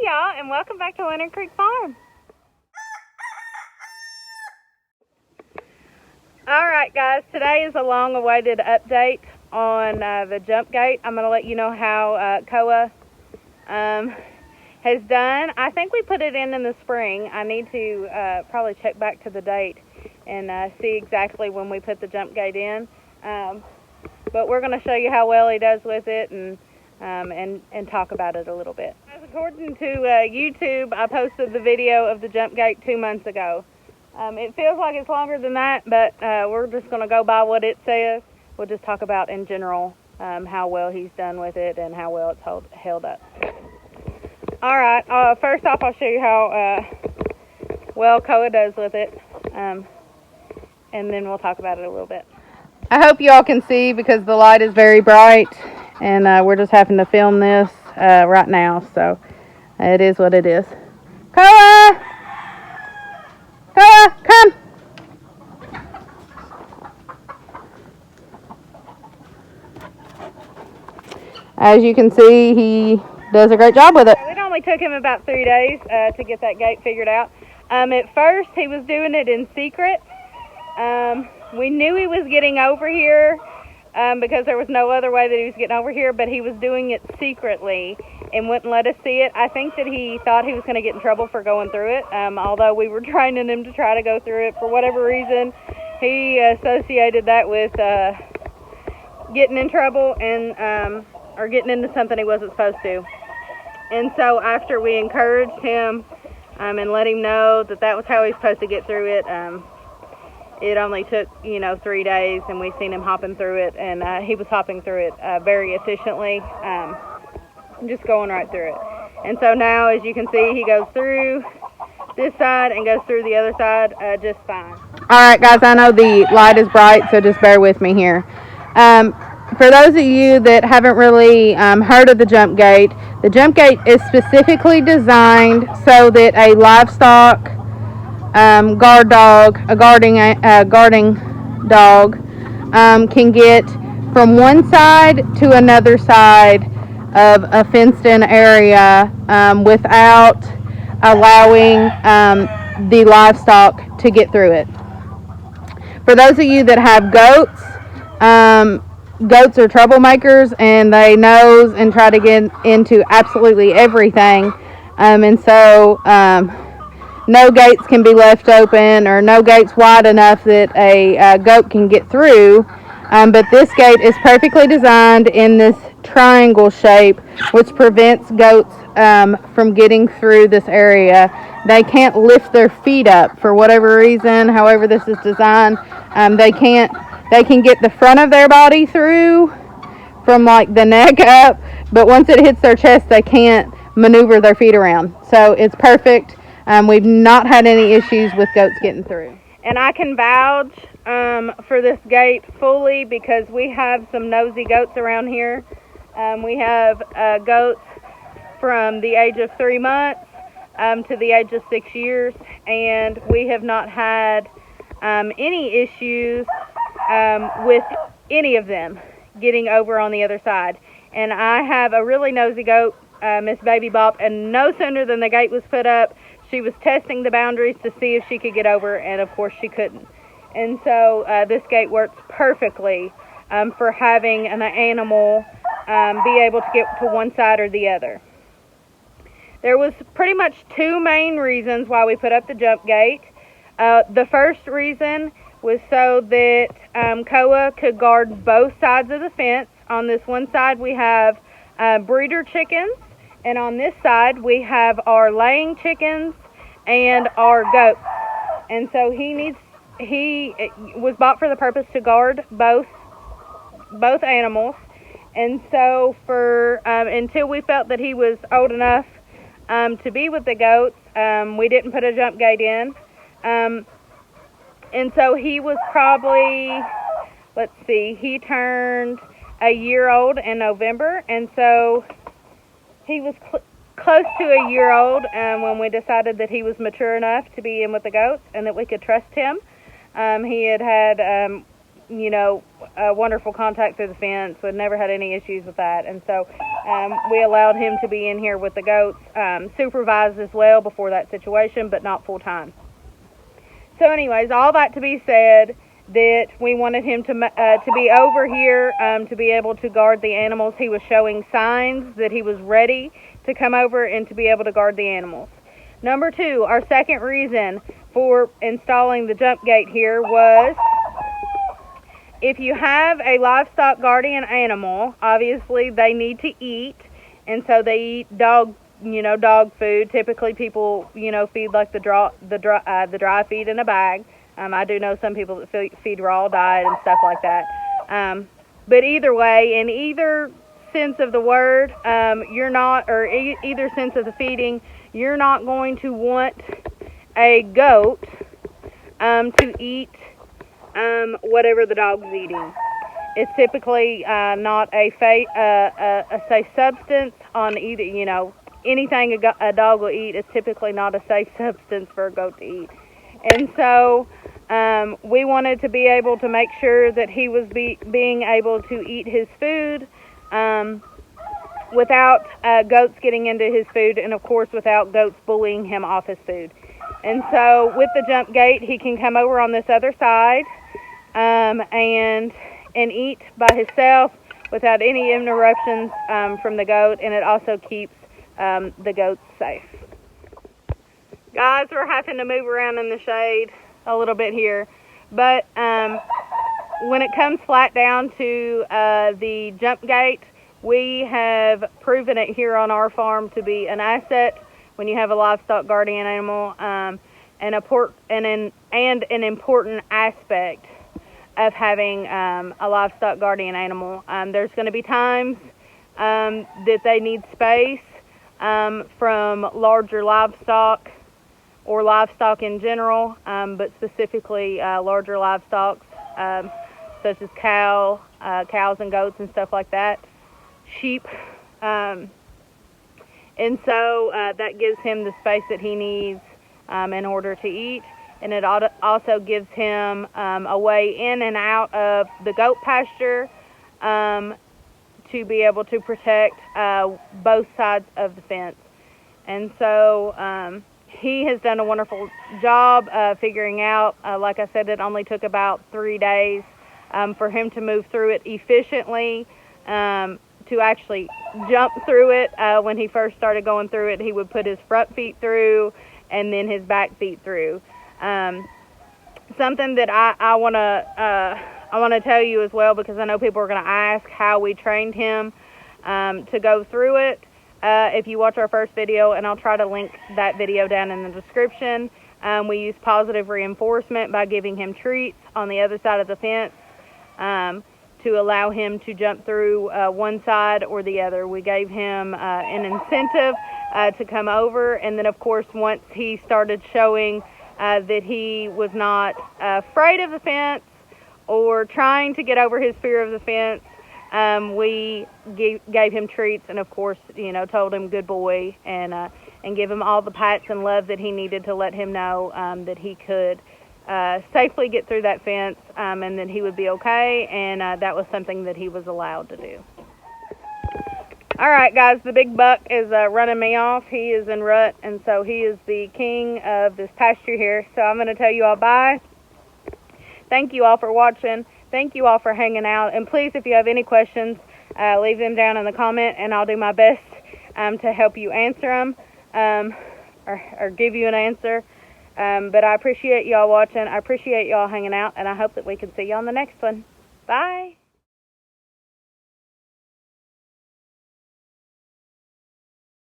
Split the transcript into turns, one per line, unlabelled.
y'all, and welcome back to Leonard Creek Farm. Alright guys, today is a long-awaited update on the jump gate. I'm going to let you know how Koa has done. I think we put it in the spring. I need to probably check back to the date and see exactly when we put the jump gate in. But we're going to show you how well he does with it and talk about it a little bit. According to YouTube, I posted the video of the jump gate 2 months ago. It feels like it's longer than that, but we're just going to go by what it says. We'll just talk about in general how well he's done with it and how well it's held up. Alright, first off I'll show you how well Koa does with it, and then we'll talk about it a little bit. I hope you all can see because the light is very bright, and we're just having to film this right now, so it is what it is. Koa! Koa, come! As you can see, he does a great job with it. It only took him about 3 days to get that gate figured out. At first, he was doing it in secret. We knew he was getting over here because there was no other way that he was getting over here, but he was doing it secretly and wouldn't let us see it. I think that he thought he was going to get in trouble for going through it, although we were training him to try to go through it. For whatever reason, he associated that with getting in trouble and or getting into something he wasn't supposed to. And so after we encouraged him and let him know that that was how he's supposed to get through it, it only took, 3 days, and we seen him hopping through it, and he was hopping through it very efficiently, just going right through it. And so now, as you can see, he goes through this side and goes through the other side just fine. Alright guys, I know the light is bright, so just bear with me here. For those of you that haven't really heard of the jump gate is specifically designed so that a livestock guard dog, a guarding dog, can get from one side to another side of a fenced-in area without allowing the livestock to get through it. For those of you that have goats, goats are troublemakers, and they nose and try to get into absolutely everything, and so no gates can be left open, or no gates wide enough that a goat can get through. But this gate is perfectly designed in this triangle shape, which prevents goats from getting through this area. They can't lift their feet up for whatever reason. However this is designed, they can get the front of their body through from like the neck up, but once it hits their chest, they can't maneuver their feet around. So it's perfect. We've not had any issues with goats getting through. And I can vouch for this gate fully because we have some nosy goats around here. We have goats from the age of 3 months to the age of 6 years, and we have not had any issues with any of them getting over on the other side. And I have a really nosy goat, Miss Baby Bop, and no sooner than the gate was put up, she was testing the boundaries to see if she could get over, and of course she couldn't. And so this gate works perfectly for having an animal be able to get to one side or the other. There was pretty much 2 main reasons why we put up the jump gate. The first reason was so that Koa could guard both sides of the fence. On this one side we have breeder chickens, and on this side we have our laying chickens and our goats. And so he was bought for the purpose to guard both animals. And so for until we felt that he was old enough to be with the goats, we didn't put a jump gate in. And so he was probably, he turned a year old in November, and so he was close to a year old when we decided that he was mature enough to be in with the goats and that we could trust him. He had wonderful contact through the fence. We've never had any issues with that. And so we allowed him to be in here with the goats, supervised as well before that situation, but not full time. So anyways, all that to be said, that we wanted him to be over here to be able to guard the animals. He was showing signs that he was ready to come over and to be able to guard the animals. Number 2, our second reason for installing the jump gate here was, if you have a livestock guardian animal, obviously they need to eat, and so they eat dog food. Typically people, feed like the dry feed in a bag. I do know some people that feed raw diet and stuff like that. But either way, in either sense of the word, either sense of the feeding, you're not going to want a goat to eat whatever the dog's eating. It's typically not a safe substance on either, anything a dog will eat is typically not a safe substance for a goat to eat. And so we wanted to be able to make sure that he was being able to eat his food without goats getting into his food, and of course without goats bullying him off his food. And so with the jump gate, he can come over on this other side and eat by himself without any interruptions from the goat, and it also keeps the goats safe. Guys, we're having to move around in the shade a little bit here, but when it comes flat down to the jump gate, we have proven it here on our farm to be an asset when you have a livestock guardian animal, and an important aspect of having a livestock guardian animal. There's going to be times that they need space from larger livestock or livestock in general, but specifically larger livestock such as cows and goats and stuff like that, sheep, and so that gives him the space that he needs in order to eat, and it also gives him a way in and out of the goat pasture to be able to protect both sides of the fence. And so he has done a wonderful job figuring out, like I said, it only took about 3 days for him to move through it efficiently, to actually jump through it. When he first started going through it, he would put his front feet through and then his back feet through. Something that I want to tell you as well, because I know people are going to ask how we trained him to go through it. If you watch our first video, and I'll try to link that video down in the description, we use positive reinforcement by giving him treats on the other side of the fence to allow him to jump through one side or the other. We gave him an incentive to come over, and then of course once he started showing that he was not afraid of the fence or trying to get over his fear of the fence, we gave him treats, and of course, told him good boy, and give him all the pats and love that he needed to let him know that he could safely get through that fence, and that he would be okay, and that was something that he was allowed to do. Alright guys, the big buck is running me off. He is in rut, and so he is the king of this pasture here. So I'm going to tell you all bye. Thank you all for watching. Thank you all for hanging out. And please, if you have any questions, leave them down in the comment, and I'll do my best to help you answer them, or give you an answer. But I appreciate y'all watching. I appreciate y'all hanging out, and I hope that we can see you on the next one. Bye.